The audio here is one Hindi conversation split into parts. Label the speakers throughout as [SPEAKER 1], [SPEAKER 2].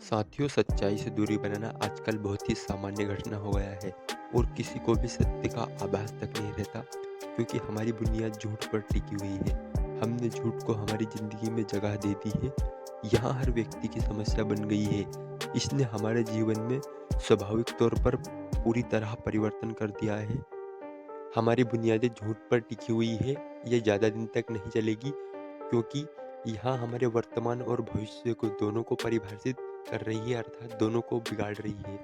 [SPEAKER 1] साथियों, सच्चाई से दूरी बनाना आजकल बहुत ही सामान्य घटना हो गया है और किसी को भी सत्य का आभास तक नहीं रहता, क्योंकि हमारी बुनियाद झूठ पर टिकी हुई है। हमने झूठ को हमारी जिंदगी में जगह दे दी है। यहाँ हर व्यक्ति की समस्या बन गई है। इसने हमारे जीवन में स्वाभाविक तौर पर पूरी तरह परिवर्तन कर दिया है। हमारी बुनियादें झूठ पर टिकी हुई है। ये ज़्यादा दिन तक नहीं चलेगी, क्योंकि यहाँ हमारे वर्तमान और भविष्य को दोनों को परिभाषित कर रही है, अर्थात दोनों को बिगाड़ रही है।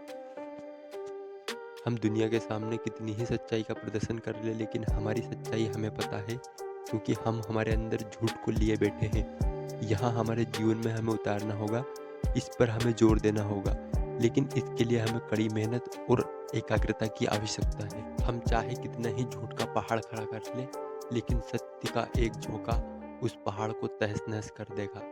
[SPEAKER 1] हम दुनिया के सामने कितनी ही सच्चाई का प्रदर्शन कर ले, लेकिन हमारी सच्चाई हमें पता है, क्योंकि हम हमारे अंदर झूठ को लिए बैठे हैं। यहाँ हमारे जीवन में हमें उतारना होगा, इस पर हमें जोर देना होगा, लेकिन इसके लिए हमें कड़ी मेहनत और एकाग्रता की आवश्यकता है। हम चाहे कितना ही झूठ का पहाड़ खड़ा कर ले, लेकिन सत्य का एक झोंका उस पहाड़ को तहस नहस कर देगा।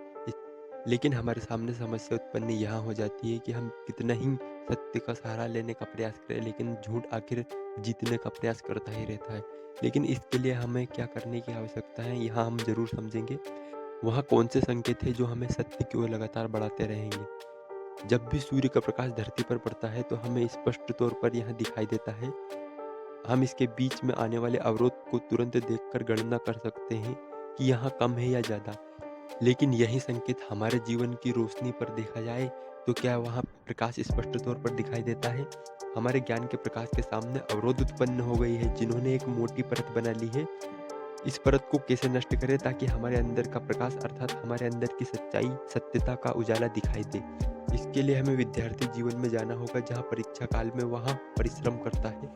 [SPEAKER 1] लेकिन हमारे सामने समस्या उत्पन्न यहाँ हो जाती है कि हम कितना ही सत्य का सहारा लेने का प्रयास करें, लेकिन झूठ आखिर जीतने का प्रयास करता ही रहता है। लेकिन इसके लिए हमें क्या करने की आवश्यकता है, यहाँ हम जरूर समझेंगे। वहाँ कौन से संकेत है जो हमें सत्य की ओर लगातार बढ़ाते रहेंगे। जब भी सूर्य का प्रकाश धरती पर पड़ता है तो हमें स्पष्ट तौर पर यह दिखाई देता है। हम इसके बीच में आने वाले अवरोध को तुरंत देखकर गणना कर सकते हैं कि यहाँ कम है या ज़्यादा। लेकिन यही संकेत हमारे जीवन की रोशनी पर देखा जाए तो क्या वहाँ प्रकाश स्पष्ट तौर पर दिखाई देता है। हमारे ज्ञान के प्रकाश के सामने अवरोध उत्पन्न हो गई है, जिन्होंने एक मोटी परत बना ली है। इस परत को कैसे नष्ट करें ताकि हमारे अंदर का प्रकाश, अर्थात हमारे अंदर की सच्चाई, सत्यता का उजाला दिखाई दे। इसके लिए हमें विद्यार्थी जीवन में जाना होगा, जहाँ परीक्षा काल में वहाँ परिश्रम करता है।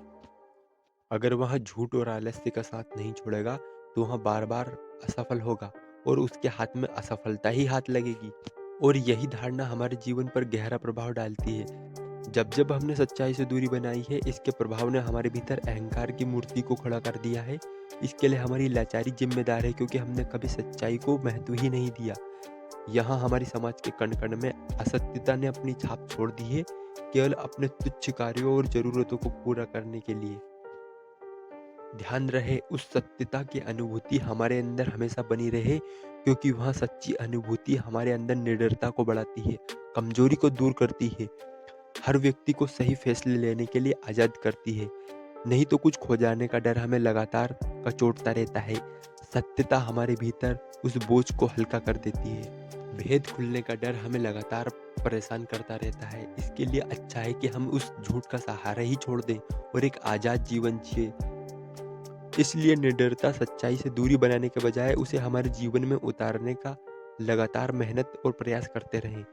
[SPEAKER 1] अगर वह झूठ और आलस्य का साथ नहीं छोड़ेगा तो वह बार बार असफल होगा और उसके हाथ में असफलता ही हाथ लगेगी। और यही धारणा हमारे जीवन पर गहरा प्रभाव डालती है। जब जब हमने सच्चाई से दूरी बनाई है, इसके प्रभाव ने हमारे भीतर अहंकार की मूर्ति को खड़ा कर दिया है। इसके लिए हमारी लाचारी जिम्मेदार है, क्योंकि हमने कभी सच्चाई को महत्व ही नहीं दिया। यहाँ हमारी समाज के कण कण में असत्यता ने अपनी छाप छोड़ दी है, केवल अपने तुच्छ कार्यों और जरूरतों को पूरा करने के लिए। ध्यान रहे, उस सत्यता की अनुभूति हमारे अंदर हमेशा बनी रहे, क्योंकि वह सच्ची अनुभूति हमारे अंदर निडरता को बढ़ाती है, कमजोरी को दूर करती है, हर व्यक्ति को सही फैसले लेने के लिए आजाद करती है। नहीं तो कुछ खो जाने का डर हमें लगातार कचोटता रहता है। सत्यता हमारे भीतर उस बोझ को हल्का कर देती है। भेद खुलने का डर हमें लगातार परेशान करता रहता है। इसके लिए अच्छा है कि हम उस झूठ का सहारा ही छोड़ दें और एक आजाद जीवन जिए। इसलिए निडरता, सच्चाई से दूरी बनाने के बजाय उसे हमारे जीवन में उतारने का लगातार मेहनत और प्रयास करते रहें।